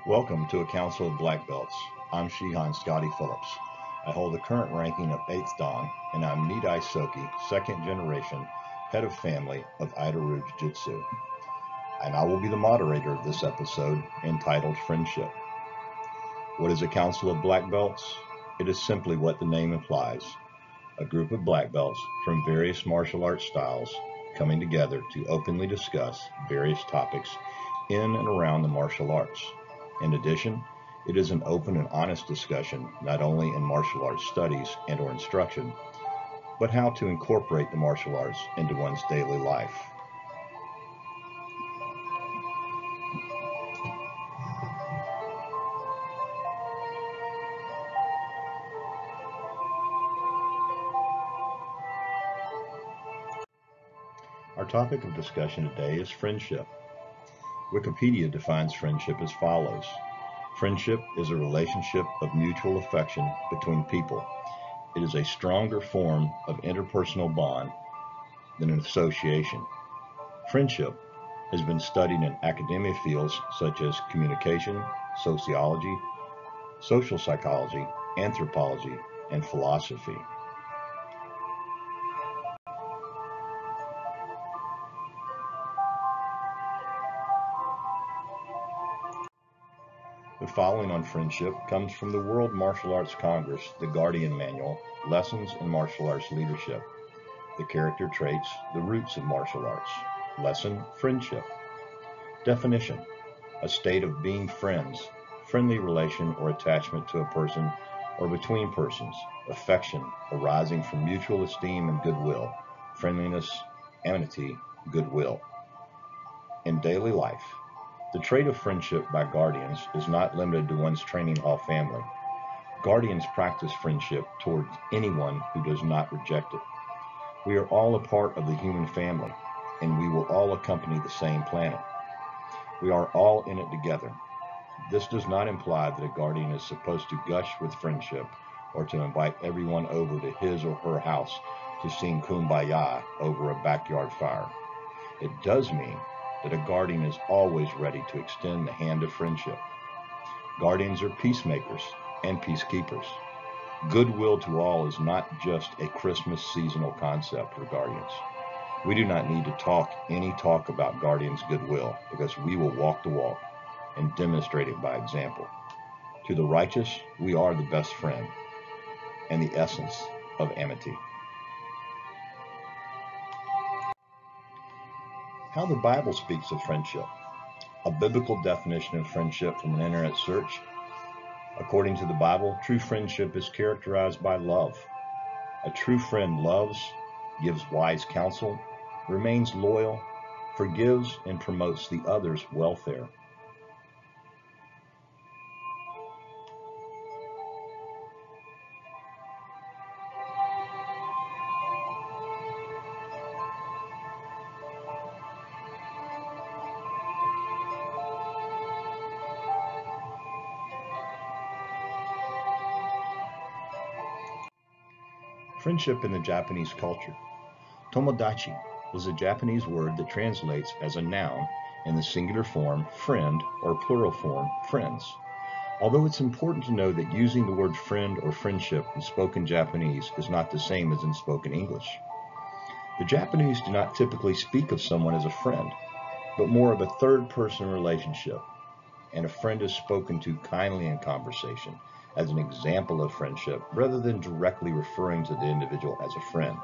Welcome to a Council of Black Belts. I'm Shihan Scotty Phillips. I hold the current ranking of 8th Dan, and I'm Nidai Soki, second generation head of family of Ida Jiu-Jitsu. And I will be the moderator of this episode entitled Friendship. What is a Council of Black Belts? It is simply what the name implies, a group of black belts from various martial arts styles coming together to openly discuss various topics in and around the martial arts. In addition, it is an open and honest discussion not only in martial arts studies and or instruction, but how to incorporate the martial arts into one's daily life. Our topic of discussion today is friendship. Wikipedia defines friendship as follows. Friendship is a relationship of mutual affection between people. It is a stronger form of interpersonal bond than an association. Friendship has been studied in academic fields such as communication, sociology, social psychology, anthropology, and philosophy. The following on friendship comes from the World Martial Arts Congress, the Guardian Manual, Lessons in Martial Arts Leadership, the character traits, the roots of martial arts. Lesson, friendship. Definition, a state of being friends, friendly relation or attachment to a person or between persons, affection arising from mutual esteem and goodwill, friendliness, amity, goodwill. In daily life, the trait of friendship by guardians is not limited to one's training hall family. Guardians practice friendship towards anyone who does not reject it. We are all a part of the human family, and we will all accompany the same planet. We are all in it together. This does not imply that a guardian is supposed to gush with friendship or to invite everyone over to his or her house to sing Kumbaya over a backyard fire. It does mean that a guardian is always ready to extend the hand of friendship. Guardians are peacemakers and peacekeepers. Goodwill to all is not just a Christmas seasonal concept for guardians. We do not need to talk any talk about guardians' goodwill because we will walk the walk and demonstrate it by example. To the righteous, we are the best friend and the essence of amity. How the Bible speaks of friendship. A biblical definition of friendship from an internet search. According to the Bible, true friendship is characterized by love. A true friend loves, gives wise counsel, remains loyal, forgives, and promotes the other's welfare. Friendship in the Japanese culture. Tomodachi is a Japanese word that translates as a noun in the singular form friend or plural form friends. Although it's important to know that using the word friend or friendship in spoken Japanese is not the same as in spoken English. The Japanese do not typically speak of someone as a friend, but more of a third-person relationship, and a friend is spoken to kindly in conversation as an example of friendship rather than directly referring to the individual as a friend.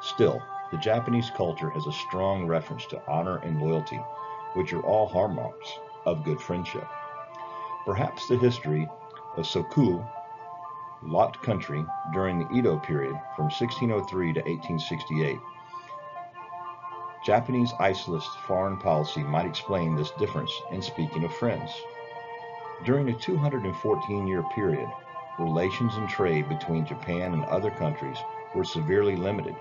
Still, the Japanese culture has a strong reference to honor and loyalty, which are all hallmarks of good friendship. Perhaps the history of Soku, locked country, during the Edo period from 1603 to 1868, Japanese isolationist foreign policy might explain this difference in speaking of friends. During a 214-year period, relations and trade between Japan and other countries were severely limited,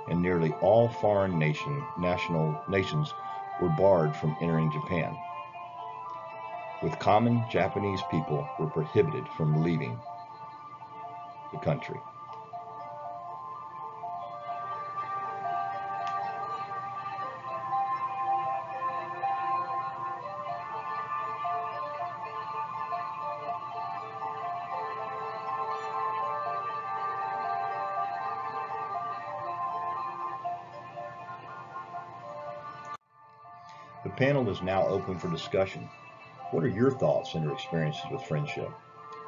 and nearly all foreign nations were barred from entering Japan, with common Japanese people were prohibited from leaving the country. panel is now open for discussion. What are your thoughts and your experiences with friendship?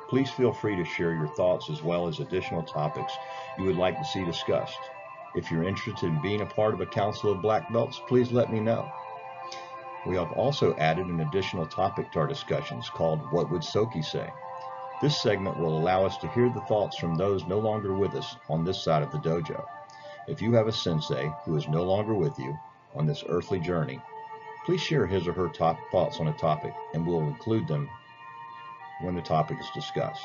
Please feel free to share your thoughts as well as additional topics you would like to see discussed. If you're interested in being a part of a Council of Black Belts, please let me know. We have also added an additional topic to our discussions called What Would Soki Say? This segment will allow us to hear the thoughts from those no longer with us on this side of the dojo. If you have a sensei who is no longer with you on this earthly journey, please share his or her top thoughts on a topic, and we'll include them when the topic is discussed.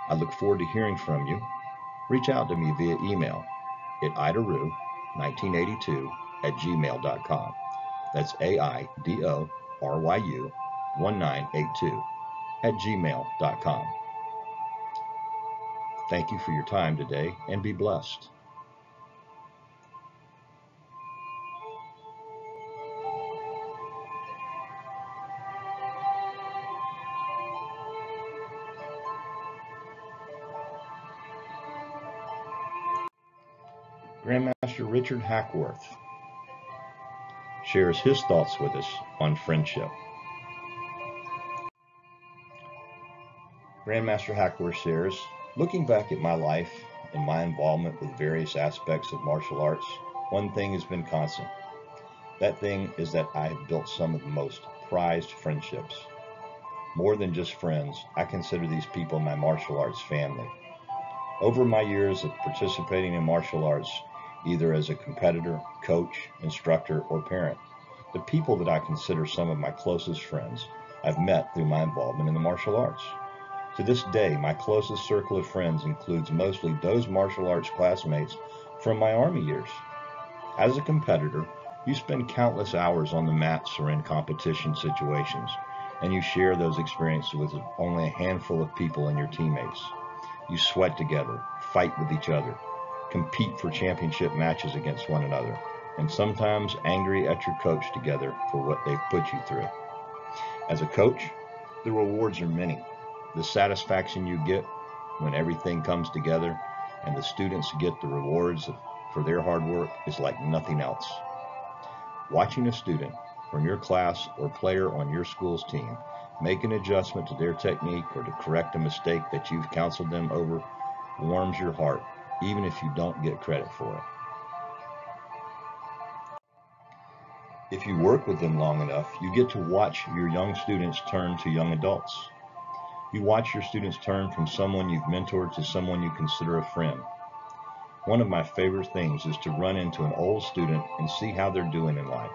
I look forward to hearing from you. Reach out to me via email at aidoru1982@gmail.com. That's AIDORYU1982@gmail.com. Thank you for your time today, and be blessed. Grandmaster Richard Hackworth shares his thoughts with us on friendship. Grandmaster Hackworth shares, looking back at my life and my involvement with various aspects of martial arts, one thing has been constant. That thing is that I have built some of the most prized friendships. More than just friends, I consider these people my martial arts family. Over my years of participating in martial arts, either as a competitor, coach, instructor, or parent, the people that I consider some of my closest friends I've met through my involvement in the martial arts. To this day, my closest circle of friends includes mostly those martial arts classmates from my Army years. As a competitor, you spend countless hours on the mats or in competition situations, and you share those experiences with only a handful of people in your teammates. You sweat together, fight with each other, compete for championship matches against one another, and sometimes angry at your coach together for what they've put you through. As a coach, the rewards are many. The satisfaction you get when everything comes together and the students get the rewards for their hard work is like nothing else. Watching a student from your class or player on your school's team make an adjustment to their technique or to correct a mistake that you've counseled them over warms your heart, even if you don't get credit for it. If you work with them long enough, you get to watch your young students turn to young adults. You watch your students turn from someone you've mentored to someone you consider a friend. One of my favorite things is to run into an old student and see how they're doing in life.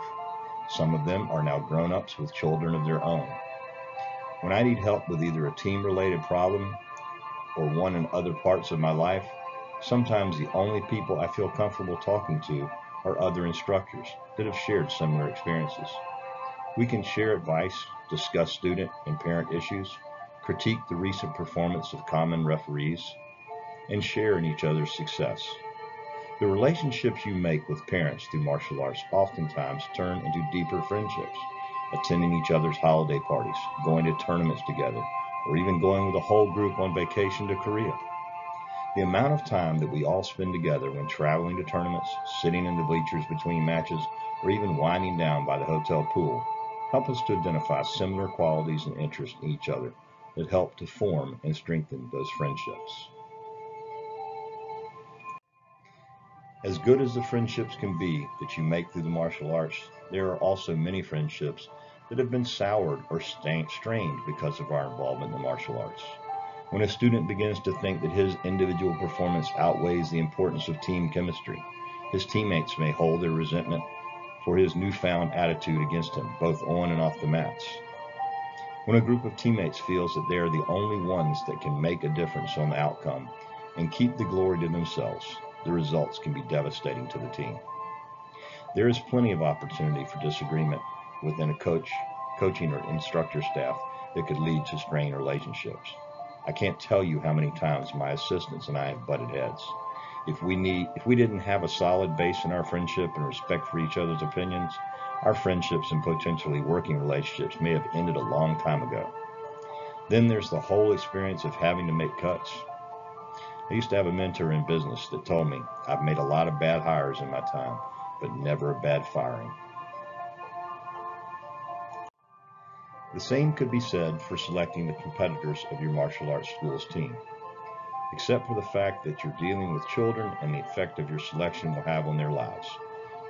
Some of them are now grown-ups with children of their own. When I need help with either a team-related problem or one in other parts of my life, sometimes the only people I feel comfortable talking to are other instructors that have shared similar experiences. We can share advice, discuss student and parent issues, critique the recent performance of common referees, and share in each other's success. The relationships you make with parents through martial arts oftentimes turn into deeper friendships, attending each other's holiday parties, going to tournaments together, or even going with a whole group on vacation to Korea. The amount of time that we all spend together when traveling to tournaments, sitting in the bleachers between matches, or even winding down by the hotel pool help us to identify similar qualities and interests in each other that help to form and strengthen those friendships. As good as the friendships can be that you make through the martial arts, there are also many friendships that have been soured or strained because of our involvement in the martial arts. When a student begins to think that his individual performance outweighs the importance of team chemistry, his teammates may hold their resentment for his newfound attitude against him, both on and off the mats. When a group of teammates feels that they are the only ones that can make a difference on the outcome and keep the glory to themselves, the results can be devastating to the team. There is plenty of opportunity for disagreement within a coaching or instructor staff that could lead to strained relationships. I can't tell you how many times my assistants and I have butted heads. If we didn't have a solid base in our friendship and respect for each other's opinions, our friendships and potentially working relationships may have ended a long time ago. Then there's the whole experience of having to make cuts. I used to have a mentor in business that told me, I've made a lot of bad hires in my time, but never a bad firing. The same could be said for selecting the competitors of your martial arts school's team. Except for the fact that you're dealing with children and the effect of your selection will have on their lives.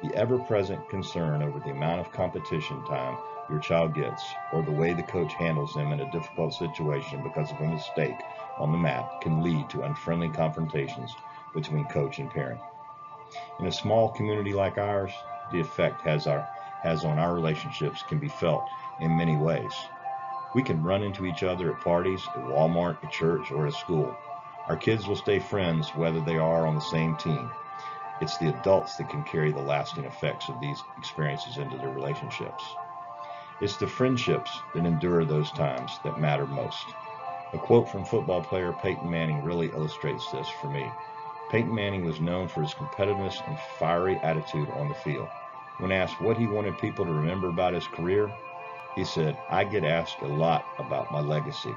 The ever-present concern over the amount of competition time your child gets, or the way the coach handles them in a difficult situation because of a mistake on the mat, can lead to unfriendly confrontations between coach and parent. In a small community like ours, the effect has on our relationships can be felt in many ways. We can run into each other at parties, at Walmart, at church, or at school. Our kids will stay friends whether they are on the same team. It's the adults that can carry the lasting effects of these experiences into their relationships. It's the friendships that endure those times that matter most. A quote from football player Peyton Manning really illustrates this for me. Peyton Manning was known for his competitiveness and fiery attitude on the field. When asked what he wanted people to remember about his career, he said, "I get asked a lot about my legacy.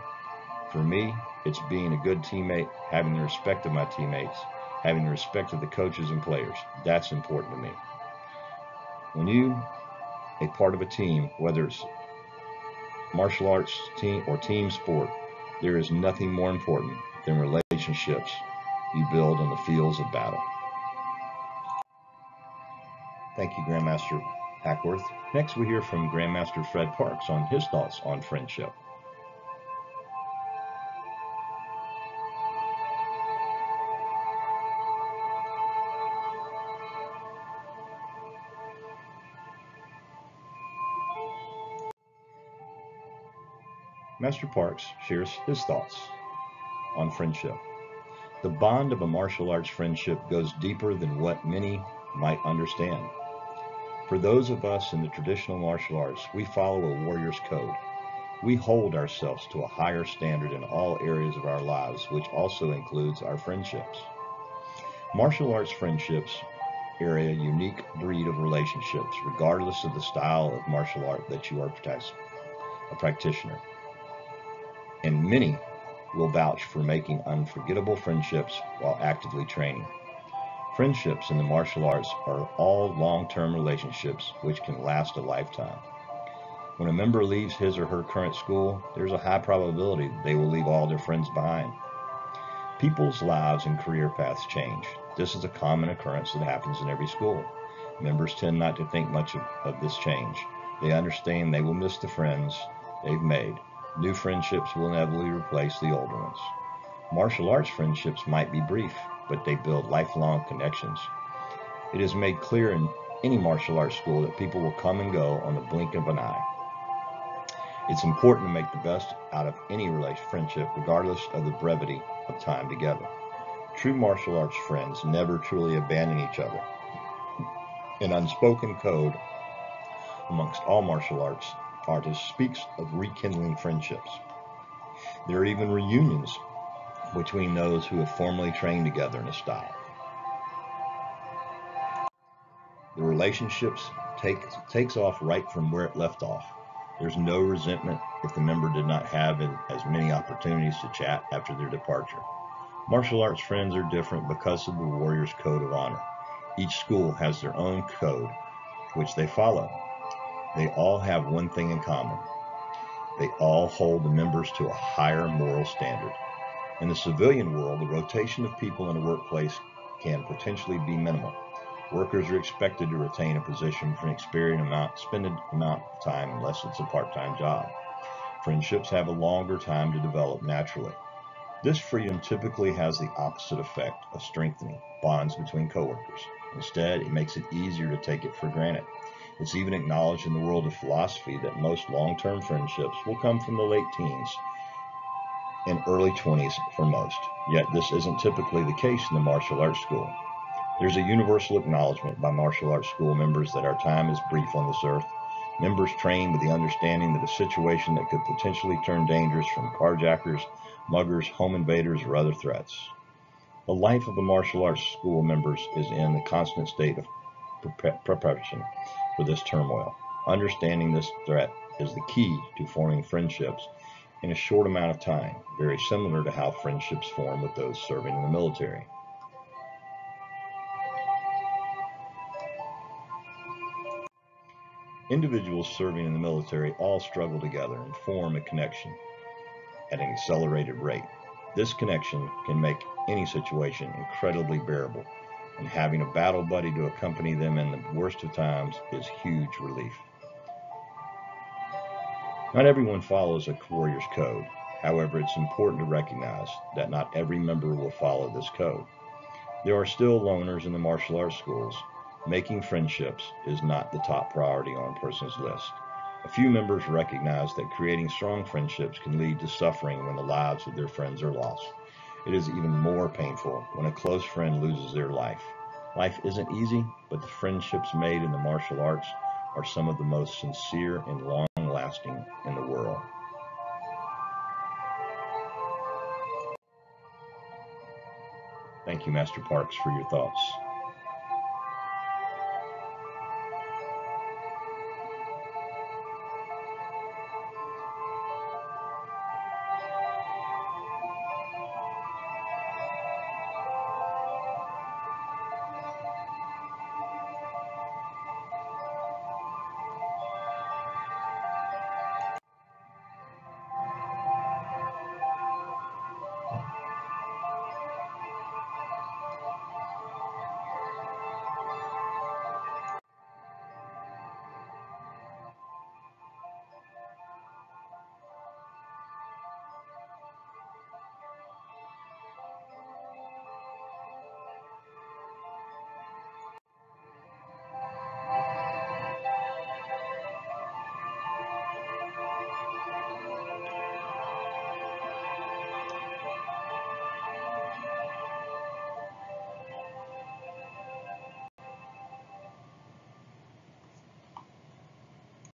For me, it's being a good teammate, having the respect of my teammates, having the respect of the coaches and players. That's important to me." When you a part of a team, whether it's martial arts team or team sport, there is nothing more important than relationships you build on the fields of battle. Thank you, Grandmaster Hackworth. Next, we hear from Grandmaster Fred Parks on his thoughts on friendship. Master Parks shares his thoughts on friendship. The bond of a martial arts friendship goes deeper than what many might understand. For those of us in the traditional martial arts, we follow a warrior's code. We hold ourselves to a higher standard in all areas of our lives, which also includes our friendships. Martial arts friendships are a unique breed of relationships, regardless of the style of martial art that you are a practitioner. And many will vouch for making unforgettable friendships while actively training. Friendships in the martial arts are all long-term relationships which can last a lifetime. When a member leaves his or her current school, there's a high probability that they will leave all their friends behind. People's lives and career paths change. This is a common occurrence that happens in every school. Members tend not to think much of this change. They understand they will miss the friends they've made. New friendships will inevitably replace the older ones. Martial arts friendships might be brief, but they build lifelong connections. It is made clear in any martial arts school that people will come and go on the blink of an eye. It's important to make the best out of any friendship, regardless of the brevity of time together. True martial arts friends never truly abandon each other. An unspoken code amongst all martial arts artists speaks of rekindling friendships. There are even reunions between those who have formerly trained together in a style. The relationships takes off right from where it left off. There's no resentment if the member did not have as many opportunities to chat after their departure. Martial arts friends are different because of the Warriors Code of Honor. Each school has their own code, which they follow. They all have one thing in common. They all hold the members to a higher moral standard. In the civilian world, the rotation of people in a workplace can potentially be minimal. Workers are expected to retain a position for an experienced amount of time unless it's a part-time job. Friendships have a longer time to develop naturally. This freedom typically has the opposite effect of strengthening bonds between coworkers. Instead, it makes it easier to take it for granted. It's even acknowledged in the world of philosophy that most long-term friendships will come from the late teens and early 20s for most. Yet this isn't typically the case in the martial arts school. There's a universal acknowledgement by martial arts school members that our time is brief on this earth. Members train with the understanding that a situation that could potentially turn dangerous from carjackers, muggers, home invaders, or other threats. The life of a martial arts school members is in the constant state of preparation for this turmoil. Understanding this threat is the key to forming friendships in a short amount of time, very similar to how friendships form with those serving in the military. Individuals serving in the military all struggle together and form a connection at an accelerated rate. This connection can make any situation incredibly bearable, and having a battle buddy to accompany them in the worst of times is huge relief. Not everyone follows a warrior's code. However, it's important to recognize that not every member will follow this code. There are still loners in the martial arts schools. Making friendships is not the top priority on a person's list. A few members recognize that creating strong friendships can lead to suffering when the lives of their friends are lost. It is even more painful when a close friend loses their life. Life isn't easy, but the friendships made in the martial arts are some of the most sincere and long-lasting in the world. Thank you, Master Parks, for your thoughts.